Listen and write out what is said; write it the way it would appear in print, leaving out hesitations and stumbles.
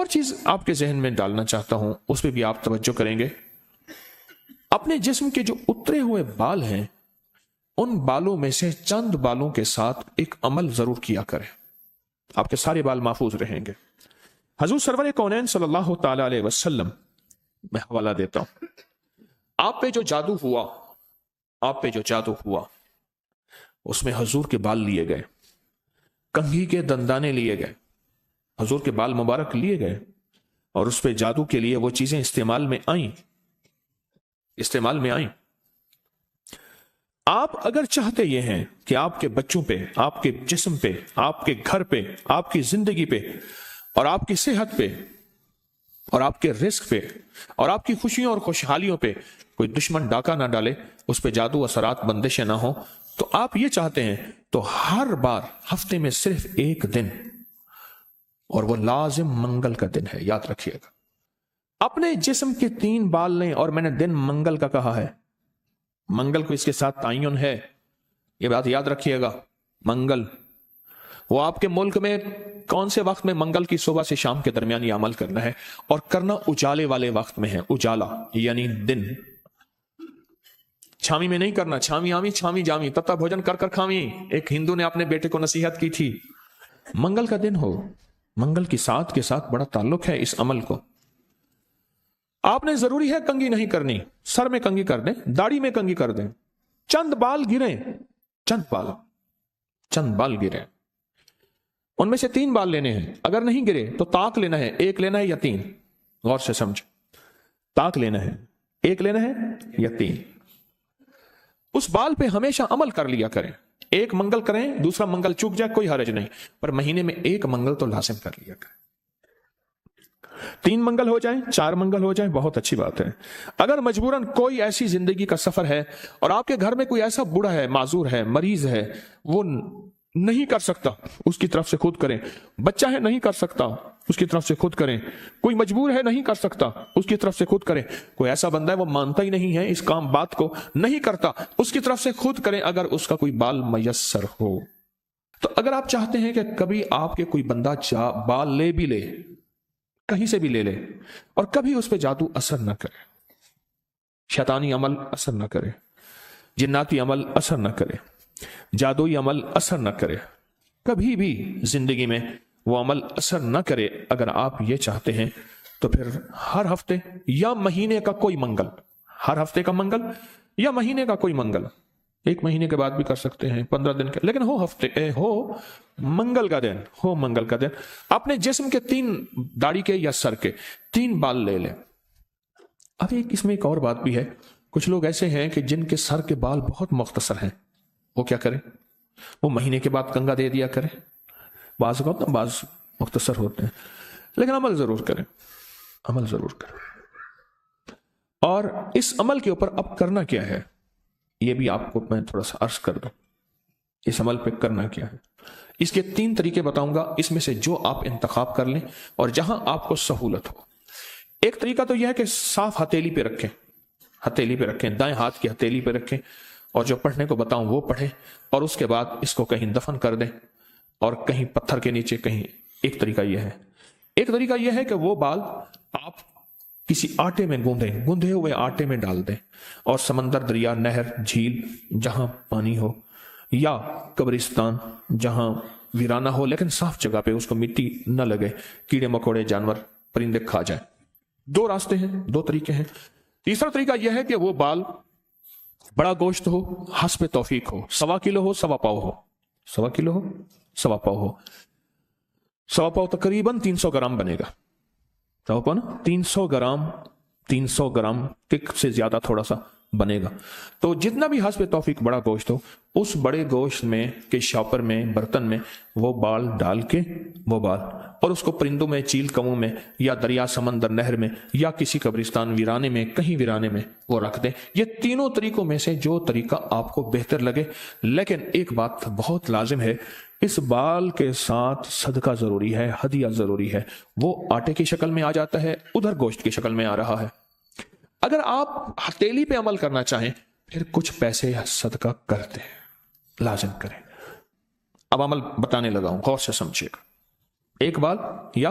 اور چیز آپ کے ذہن میں ڈالنا چاہتا ہوں، اس پہ بھی آپ توجہ کریں گے۔ اپنے جسم کے جو اترے ہوئے بال ہیں، ان بالوں میں سے چند بالوں کے ساتھ ایک عمل ضرور کیا کریں، آپ کے سارے بال محفوظ رہیں گے۔ حضور سرور کونین صلی اللہ تعالی علیہ وسلم، میں حوالہ دیتا ہوں، آپ پہ جو جادو ہوا اس میں حضور کے بال لیے گئے، کنگھی کے دندانے لیے گئے، حضور کے بال مبارک لیے گئے، اور اس پہ جادو کے لیے وہ چیزیں استعمال میں آئیں۔ آپ اگر چاہتے یہ ہیں کہ آپ کے بچوں پہ، آپ کے جسم پہ، آپ کے گھر پہ، آپ کی زندگی پہ، اور آپ کی صحت پہ، اور آپ کے رزق پہ، اور آپ کی خوشیوں اور خوشحالیوں پہ کوئی دشمن ڈاکہ نہ ڈالے، اس پہ جادو اثرات بندشیں نہ ہوں، تو آپ یہ چاہتے ہیں تو ہر بار ہفتے میں صرف ایک دن، اور وہ لازم منگل کا دن ہے، یاد رکھیے گا۔ اپنے جسم کے 3 بال لیں، اور میں نے دن منگل کا کہا ہے، منگل کو اس کے ساتھ تعین ہے، یہ بات یاد رکھیے گا۔ منگل، وہ آپ کے ملک میں کون سے وقت میں منگل کی صبح سے شام کے درمیان یہ عمل کرنا ہے، اور کرنا اجالے والے وقت میں ہے۔ اجالا یعنی دن، چھامی میں نہیں کرنا، چھامی آمی چھامی جامی، تتا بھوجن کر کر کھامی، ایک ہندو نے اپنے بیٹے کو نصیحت کی تھی۔ منگل کا دن ہو، منگل کی ساتھ کے ساتھ بڑا تعلق ہے اس عمل کو۔ آپ نے ضروری ہے کنگھی نہیں کرنی، سر میں کنگھی کر دیں، داڑھی میں کنگھی کر دیں، چند بال گریں، چند بال گریں، ان میں سے 3 بال لینے ہیں، اگر نہیں گرے تو طاق لینا ہے، 1 لینا ہے یا 3، غور سے سمجھ، طاق لینا ہے، 1 لینا ہے یا 3۔ اس بال پہ ہمیشہ عمل کر لیا کریں، 1 منگل کریں، دوسرا منگل چوک جائے کوئی حرج نہیں، پر مہینے میں 1 منگل تو لازم کر لیا کریں۔ 3 منگل ہو جائیں، 4 منگل ہو جائیں، بہت اچھی بات ہے۔ اگر مجبوراً کوئی ایسی زندگی کا سفر ہے اور آپ کے گھر میں کوئی ایسا بوڑھا ہے، معذور ہے، مریض ہے، وہ نہیں کر سکتا، اس کی طرف سے خود کریں۔ بچہ ہے نہیں کر سکتا، اس کی طرف سے خود کریں۔ کوئی مجبور ہے نہیں کر سکتا، اس کی طرف سے خود کریں۔ کوئی ایسا بندہ ہے وہ مانتا ہی نہیں ہے اس کام بات کو، نہیں کرتا، اس کی طرف سے خود کریں اگر اس کا کوئی بال میسر ہو۔ تو اگر آپ چاہتے ہیں کہ کبھی آپ کے کوئی بندہ بال لے بھی لے، کہیں سے بھی لے لے، اور کبھی اس پہ جادو اثر نہ کرے، شیطانی عمل اثر نہ کرے، جناتی عمل اثر نہ کرے، جادوئی عمل اثر نہ کرے، کبھی بھی زندگی میں وہ عمل اثر نہ کرے، اگر آپ یہ چاہتے ہیں تو پھر ہر ہفتے یا مہینے کا کوئی منگل، ہر ہفتے کا منگل یا مہینے کا کوئی منگل، 1 مہینے کے بعد بھی کر سکتے ہیں، 15 دن کے، لیکن ہو منگل کا دن، ہو منگل کا دن، اپنے جسم کے 3 داڑھی کے یا سر کے 3 بال لے لیں۔ اب اس میں ایک اور بات بھی ہے، کچھ لوگ ایسے ہیں کہ جن کے سر کے بال بہت مختصر ہیں، وہ کیا کریں؟ وہ مہینے کے بعد کنگا دے دیا کریں، بعض مختصر ہوتے ہیں، لیکن عمل ضرور کریں، عمل ضرور کریں۔ اور اس عمل کے اوپر اب کرنا کیا ہے، یہ بھی آپ کو میں تھوڑا سا عرض کر دوں، اس عمل پہ کرنا کیا ہے۔ اس کے 3 طریقے بتاؤں گا، اس میں سے جو آپ انتخاب کر لیں اور جہاں آپ کو سہولت ہو۔ ایک طریقہ تو یہ ہے کہ صاف ہتھیلی پہ رکھیں، دائیں ہاتھ کی ہتھیلی پہ رکھیں، اور جو پڑھنے کو بتاؤں وہ پڑھیں، اور اس کے بعد اس کو کہیں دفن کر دیں، اور کہیں پتھر کے نیچے کہیں۔ ایک طریقہ یہ ہے۔ ایک طریقہ یہ ہے کہ وہ بال آپ کسی آٹے میں گوندھے ہوئے آٹے میں ڈال دیں، اور سمندر، دریا، نہر، جھیل، جہاں پانی ہو، یا قبرستان جہاں ویرانہ ہو لیکن صاف جگہ پہ، اس کو مٹی نہ لگے، کیڑے مکوڑے، جانور، پرندے کھا جائیں۔ 2 راستے ہیں، 2 طریقے ہیں۔ تیسرا طریقہ یہ ہے کہ وہ بال بڑا گوشت ہو، حسب توفیق ہو، 1.25 کلو ہو، 1.25 پاؤ ہو، 1.25 کلو ہو، 1.25 پاؤ ہو، 1.25 پاؤ تقریباً 300 گرام بنے گا، 300 گرام ٹک سے زیادہ تھوڑا سا بنے گا۔ تو جتنا بھی حسب توفیق بڑا گوشت ہو، اس بڑے گوشت میں کے شاپر میں، برتن میں وہ بال ڈال کے، وہ بال، اور اس کو پرندوں میں، چیل کموں میں، یا دریا، سمندر، نہر میں، یا کسی قبرستان، ویرانے میں، کہیں ویرانے میں وہ رکھ دیں۔ یہ تینوں طریقوں میں سے جو طریقہ آپ کو بہتر لگے، لیکن ایک بات بہت لازم ہے، اس بال کے ساتھ صدقہ ضروری ہے، ہدیہ ضروری ہے۔ وہ آٹے کی شکل میں آ جاتا ہے، ادھر گوشت کی شکل میں آ رہا ہے۔ اگر آپ ہتھیلی پہ عمل کرنا چاہیں، پھر کچھ پیسے صدقہ کر دیں، لازم کریں۔ اب عمل بتانے لگا ہوں، غور سے سمجھیے گا۔ 1 بال یا